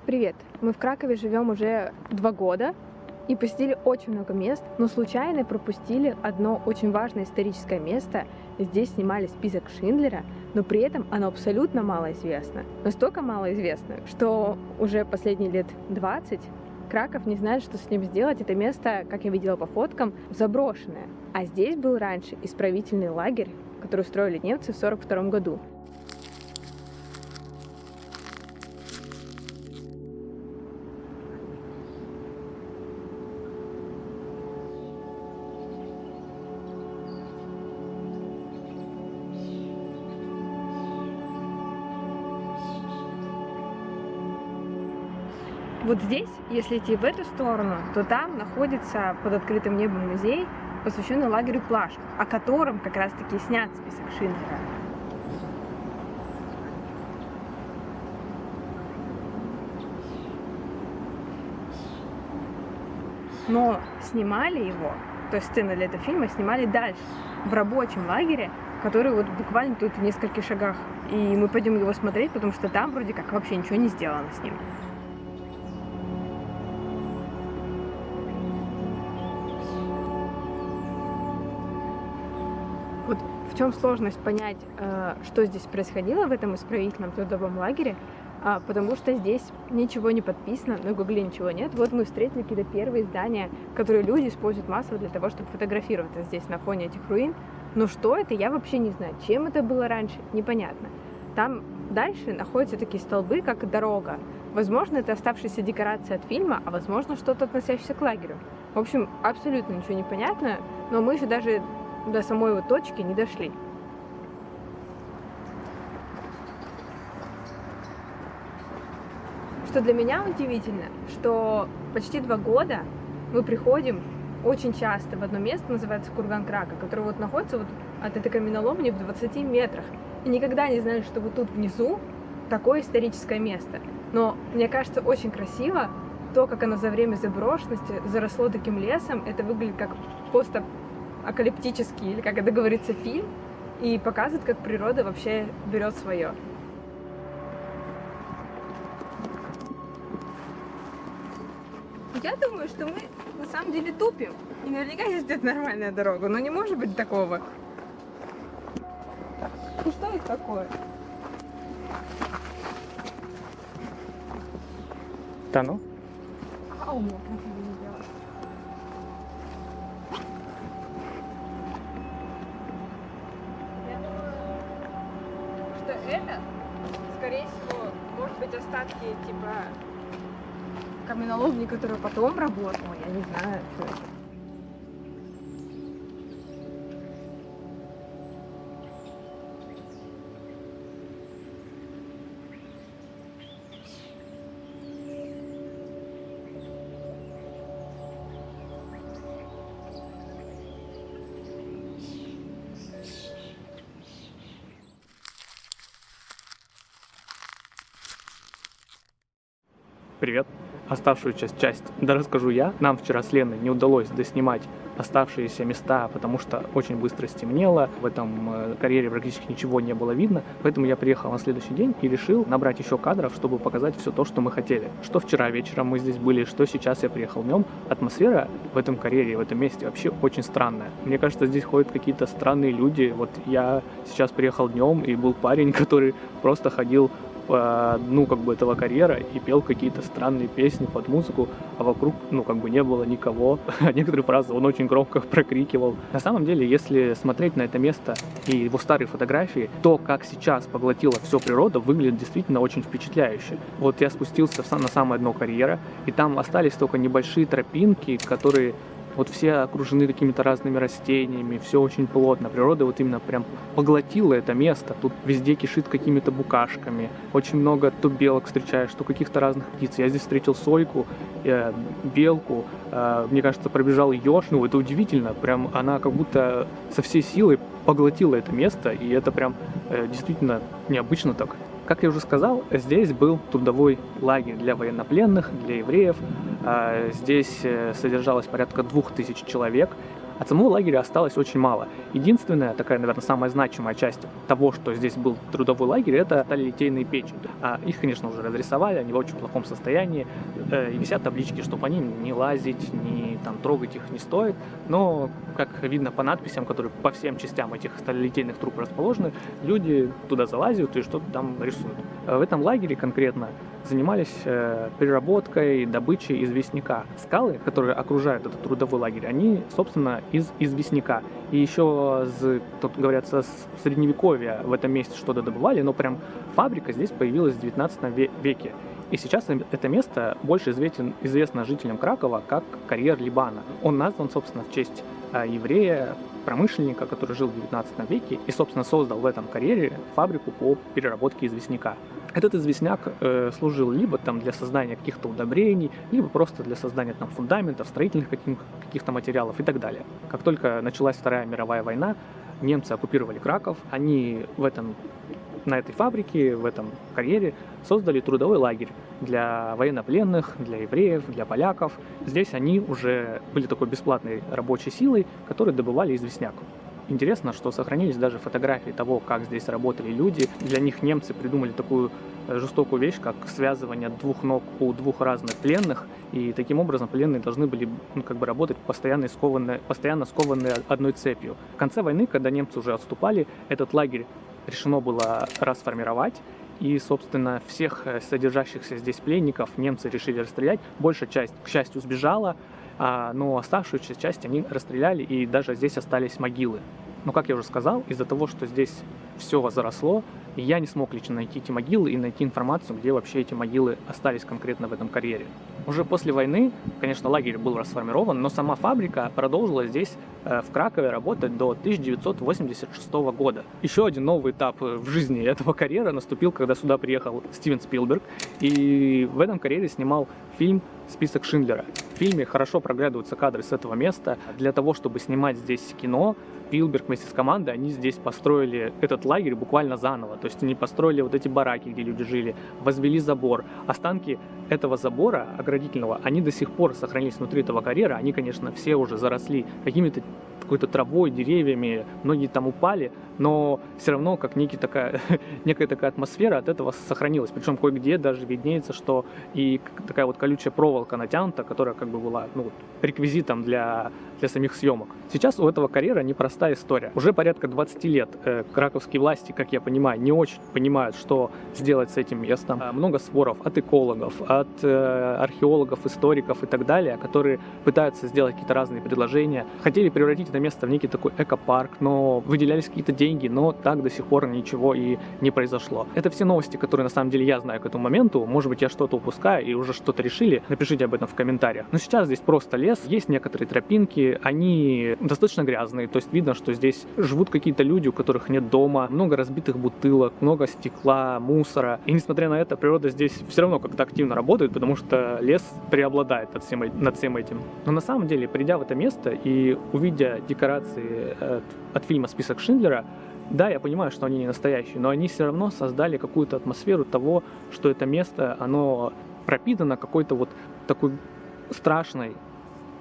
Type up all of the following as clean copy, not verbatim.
Привет! Мы в Кракове живем уже 2 года и посетили очень много мест, но случайно пропустили одно очень важное историческое место. Здесь снимали список Шиндлера, но при этом оно абсолютно малоизвестно. Настолько малоизвестно, что уже последние лет 20 Краков не знает, что с ним сделать. Это место, как я видела по фоткам, заброшенное. А здесь был раньше исправительный лагерь, который устроили немцы в 1942 году. Вот здесь, если идти в эту сторону, то там находится под открытым небом музей, посвященный лагерю Плашек, о котором как раз-таки снят список Шиндлера. Но снимали его, то есть сцены для этого фильма снимали дальше, в рабочем лагере, который вот буквально тут в нескольких шагах. И мы пойдем его смотреть, потому что там вроде как вообще ничего не сделано с ним. Вот в чем сложность понять, что здесь происходило в этом исправительном трудовом лагере, потому что здесь ничего не подписано, на Гугле ничего нет. Вот мы встретили какие-то первые здания, которые люди используют массово для того, чтобы фотографироваться здесь на фоне этих руин. Но что это, я вообще не знаю. Чем это было раньше, непонятно. Там дальше находятся такие столбы, как дорога. Возможно, это оставшаяся декорация от фильма, а возможно, что-то относящееся к лагерю. В общем, абсолютно ничего не понятно, но мы еще даже до самой его точки не дошли. Что для меня удивительно, что почти 2 года мы приходим очень часто в одно место, называется Курган Крака, который вот находится вот от этой каменоломни в 20 метрах. И никогда не знали, что вот тут внизу такое историческое место. Но мне кажется, очень красиво то, как оно за время заброшенности заросло таким лесом. Это выглядит как постапокалиптический, или как это говорится, фильм, и показывает, как природа вообще берет свое. Я думаю, что мы на самом деле тупим. И наверняка здесь где-то нормальная дорога, но не может быть такого. Ну что это такое? Да ну? А у меня красиво не делать. Я думаю, что это, скорее всего, может быть остатки типа каменоломни, которая потом работала, я не знаю, что это. Привет. Оставшуюся часть расскажу я. Нам вчера с Леной не удалось доснимать оставшиеся места, потому что очень быстро стемнело. В этом карьере практически ничего не было видно. Поэтому я приехал на следующий день и решил набрать еще кадров, чтобы показать все то, что мы хотели. Что вчера вечером мы здесь были, что сейчас я приехал днем. Атмосфера в этом карьере, в этом месте вообще очень странная. Мне кажется, здесь ходят какие-то странные люди. Вот я сейчас приехал днем, и был парень, который просто ходил этого карьера и пел какие-то странные песни под музыку, а вокруг, не было никого. Некоторые фразы он очень громко прокрикивал. На самом деле, если смотреть на это место и его старые фотографии, то, как сейчас поглотила все природа, выглядит действительно очень впечатляюще. Вот я спустился на самое дно карьера, и там остались только небольшие тропинки, которые вот все окружены какими-то разными растениями, все очень плотно. Природа вот именно прям поглотила это место. Тут везде кишит какими-то букашками. Очень много то белок встречаешь, то каких-то разных птиц. Я здесь встретил сойку, белку. Мне кажется, пробежал еж. Это удивительно. Прям она как будто со всей силой поглотила это место. И это прям действительно необычно так. Как я уже сказал, здесь был трудовой лагерь для военнопленных, для евреев. Здесь содержалось порядка 2000 человек. От самого лагеря осталось очень мало. Единственная, такая, наверное, самая значимая часть того, что здесь был трудовой лагерь, это сталелитейные печи. Их, конечно, уже разрисовали, они в очень плохом состоянии, и висят таблички, что по ним не лазить, не там, трогать их не стоит. Но, как видно по надписям, которые по всем частям этих сталелитейных труб расположены, люди туда залазят и что-то там рисуют. В этом лагере конкретно занимались переработкой, добычей известняка. Скалы, которые окружают этот трудовой лагерь, они, собственно, из известняка. И еще, тут говорят, со средневековья в этом месте что-то добывали, но прям фабрика здесь появилась в 19 веке. И сейчас это место больше известно жителям Кракова как карьер Либана. Он назван, собственно, в честь еврея, промышленника, который жил в 19 веке и, собственно, создал в этом карьере фабрику по переработке известняка. Этот известняк служил либо там для создания каких-то удобрений, либо просто для создания там фундаментов, строительных каких-то материалов и так далее. Как только началась Вторая мировая война, немцы оккупировали Краков, они на этой фабрике, в этом карьере создали трудовой лагерь для военнопленных, для евреев, для поляков. Здесь они уже были такой бесплатной рабочей силой, которые добывали известняк. Интересно, что сохранились даже фотографии того, как здесь работали люди. Для них немцы придумали такую жестокую вещь, как связывание двух ног у двух разных пленных. И таким образом пленные должны были работать постоянно скованные одной цепью. В конце войны, когда немцы уже отступали, этот лагерь решено было расформировать. И, собственно, всех содержащихся здесь пленников немцы решили расстрелять. Большая часть, к счастью, сбежала, но оставшуюся часть они расстреляли, и даже здесь остались могилы. Но, как я уже сказал, из-за того, что здесь все заросло, я не смог лично найти эти могилы и найти информацию, где вообще эти могилы остались конкретно в этом карьере. Уже после войны, конечно, лагерь был расформирован, но сама фабрика продолжила здесь, в Кракове, работать до 1986 года. Еще один новый этап в жизни этого карьера наступил, когда сюда приехал Стивен Спилберг, и в этом карьере снимал фильм «Список Шиндлера». В фильме хорошо проглядываются кадры с этого места. Для того, чтобы снимать здесь кино, Спилберг вместе с командой, они здесь построили этот лагерь буквально заново. То есть они построили вот эти бараки, где люди жили, возвели забор. Останки этого забора оградительного, они до сих пор сохранились внутри этого карьера. Они, конечно, все уже заросли какой-то травой, деревьями, многие там упали, но все равно как некая такая атмосфера от этого сохранилась. Причем кое-где даже виднеется, что и такая вот колючая проволока натянута, которая была реквизитом для самих съемок. Сейчас у этого карьера непростая история. Уже порядка 20 лет краковские власти, как я понимаю, не очень понимают, что сделать с этим местом. Много споров от экологов, от археологов, историков и так далее, которые пытаются сделать какие-то разные предложения. Хотели превратить это место в некий такой экопарк, но выделялись какие-то деньги, но так до сих пор ничего и не произошло. Это все новости, которые на самом деле я знаю к этому моменту. Может быть, я что-то упускаю и уже что-то решили. Напишите об этом в комментариях. Но сейчас здесь просто лес, есть некоторые тропинки, они достаточно грязные, то есть видно, что здесь живут какие-то люди, у которых нет дома, много разбитых бутылок, много стекла, мусора. И несмотря на это, природа здесь все равно как-то активно работает, потому что лес преобладает над всем этим. Но на самом деле, придя в это место и увидя декорации от фильма «Список Шиндлера», да, я понимаю, что они не настоящие, но они все равно создали какую-то атмосферу того, что это место, оно пропитано какой-то вот такой страшной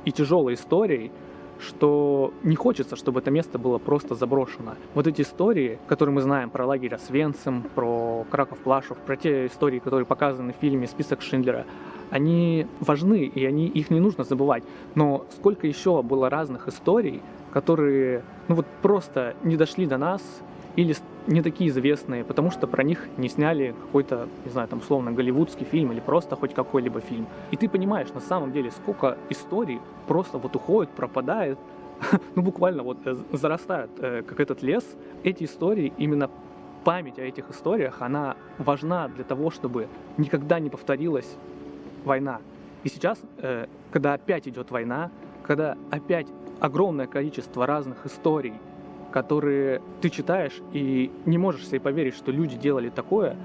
и тяжелой историей, что не хочется, чтобы это место было просто заброшено. Вот эти истории, которые мы знаем про лагерь Освенцим, про Краков-Плашов, про те истории, которые показаны в фильме «Список Шиндлера», они важны, и их не нужно забывать. Но сколько еще было разных историй, которые просто не дошли до нас или не такие известные, потому что про них не сняли какой-то, не знаю, там, условно, голливудский фильм или просто хоть какой-либо фильм. И ты понимаешь, на самом деле, сколько историй просто уходит, пропадает, буквально зарастают, как этот лес. Эти истории, именно память о этих историях, она важна для того, чтобы никогда не повторилась война. И сейчас, когда опять идет война, когда опять огромное количество разных историй, которые ты читаешь и не можешь себе поверить, что люди делали такое,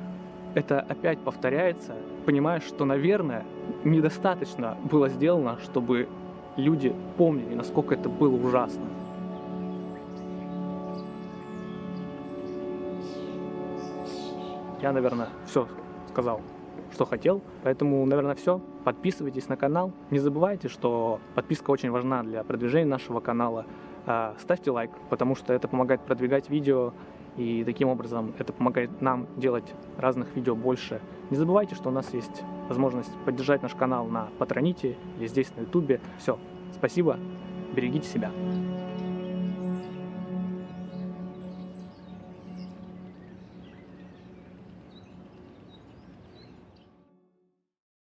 это опять повторяется. Понимаешь, что, наверное, недостаточно было сделано, чтобы люди помнили, насколько это было ужасно. Я, наверное, все сказал. что хотел. Поэтому, наверное, все. Подписывайтесь на канал. Не забывайте, что подписка очень важна для продвижения нашего канала. Ставьте лайк, потому что это помогает продвигать видео, и таким образом это помогает нам делать разных видео больше. Не забывайте, что у нас есть возможность поддержать наш канал на Патроните или здесь на Ютубе. Все, спасибо, берегите себя.